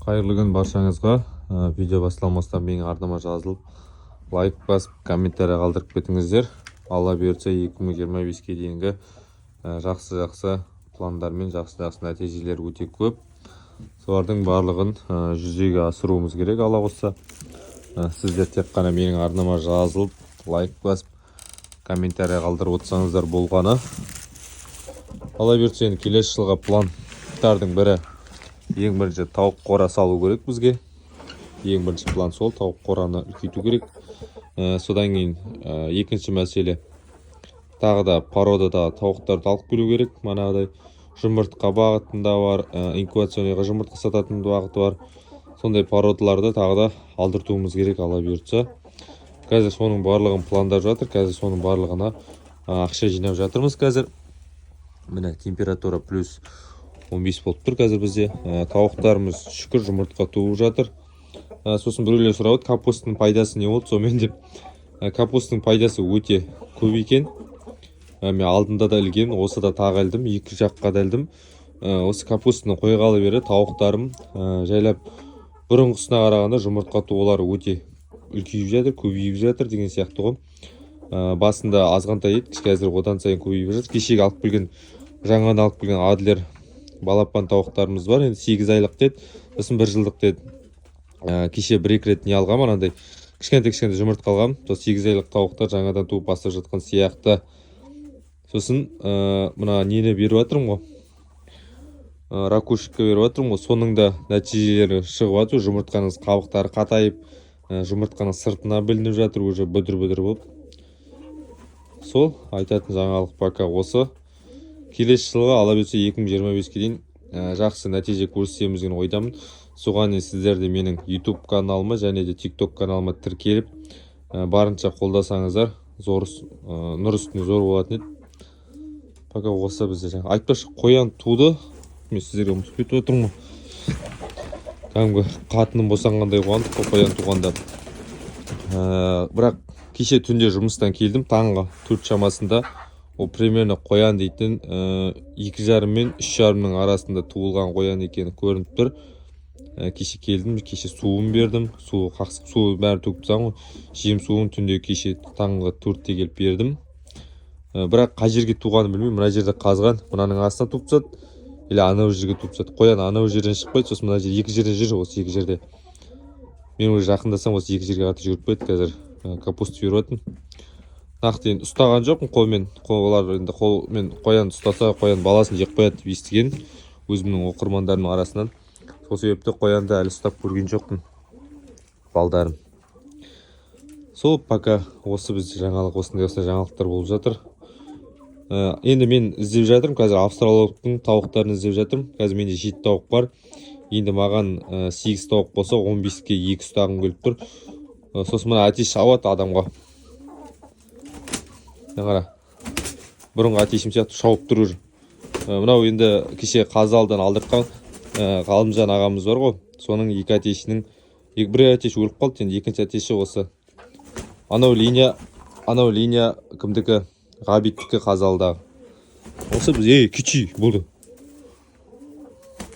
Қайырлы күн баршаңызға. Видео басталмастан менің арнама жазылып, лайк басып, комментарий қалдырып кетіңіздер. Алла бұйыртса 2025-ке дейінгі жақсы пландар мен жақсы нәтижелер өте көп. Солардың барлығын жүзеге асыруымыз керек. Алла қаласа, сіздер тек қана менің арнама жазылып, лайк басып, комментарий қалдырып отырсаңыздар болғаны. Алла бұйыртса, енді келесі жылға пландардың бірі ең бірінші тауық қора салу керек бізге. Ең бірінші план сол, тауық қораны үлкейту керек. Содан кейін екінші мәселе, тағы да породада тауықтарды алып келу керек. Манағыдай жұмыртқа бағытында бар, инкубационныйға жұмыртқа сататын бағыты бар. Сондай породаларды тағы да алдыртуымыз керек, Алла бұйыртса. Қазір соның барлығын пландап жатыр. Қазір соның барлығына ақша жинап жатырмыз. Қазір міне температура плюс 15 болып тұр қазір бізде. Тауықтарымыз шүкір жұмыртқа туып жатыр. Сосын біреулер сұрап, капустың пайдасы не болды сонымен деп. Капустың пайдасы өте көп екен. Мен алдында да ілгем, осы да тағы ілдім, екі жаққа да ілдім. Осы капустаны қойғалы бері тауықтарым жайлап бұрынғысына қарағанда жұмыртқа туылары өте үлкейіп жатыр, көбейіп жатыр деген сияқты ғой. Басында азғантай еді, қазір одан сайын көбейіп жатыр. Кешегі алып келген, жаңадан алып келген Адлер балапан тауықтарымыз бар. Енді 8 айлық деді, сосын 1 жылдық деді. Кеше 1-2 рет не алғам, анандай кішкентай жұмыртқа алғам. Сол 8 айлық тауықтар жаңадан туып бастап жатқан сияқты. Сосын мына нені беріп жатырмын ғой, ракушкқа беріп жатырмын ғой. Соның да нәтижелері шығып жатыр. Жұмыртқаның қабықтары қатайып, жұмыртқаның сыртына білініп жатыр, уже бүдір-бүдір болып. Сол айтатын жаңалық пока осы. Келесі жылға Алла бұйыртса 2025-ке дейін жақсы нәтиже көрсетеміз деген ойдамын. Соған сіздер де менің YouTube каналыма және де TikTok каналыма тіркеліп, барынша қолдасаңыздар, нұр үстіне зор болатын еді. Пока осы бізде жаңа айтпашы, қоян туды. Мен сіздерге ұмытып кетіп отырмын. Кәдімгі қатыным босанғандай қуандық қоян туғанда. Бірақ кеше түнде жұмыстан келдім, таңғы 4 шамасында. Ол примерно қоян дейтін 2,5 мен 3,5-ның арасында туылған қоян екені көрініп тұр. Кеше келдім, кеше суын бердім. Су бәрі төгіп тастаған ғой. Жем суын түнде кеше таңғы 4-те келіп бердім. Бірақ қай жерге туғанын білмеймін. Мына жерде қазған, мынаның астына туып тастады. Или анау жерге туып тастады. Қоян анау жерден шықпайды, сосын мына жер екі жерден жүр, осы екі жерде. Мен уже жақындасам осы екі жерге қатты жүріп кетті. Қазір капуста беріп жатырмын. Нақты енді ұстаған жоқпын қолмен. Қолмен қоян ұстаса, қоян баласын жеп қояды деп естіген өзімнің оқырмандарымның арасынан. Сол себепті қоянды әлі ұстап көрген жоқпын, балдарым. Сол пока осы бізде жаңалық, осындай жаңалықтар болып жатыр. Енді мен іздеп жатырмын, қазір австралиялықтың тауықтарын іздеп жатырмын. Қазір менде 7 тауық бар. Енді маған 8 тауық болса, 15-ке 2 ұстағым келіп тұр. Сосын мына әтеш шауат адамға. Қара, бұрынғы әтешім сияқты шауып тұр уже. Мынау енді кеше Қазалыдан алдыртқан Ғалымжан ағамыз бар ғой. Соның екі әтешінің, бір әтеш өліп қалды, енді екінші әтеші осы. Анау линия кімдікі? Ғабиттікі Қазалыдағы. Осы біз, күчі болды.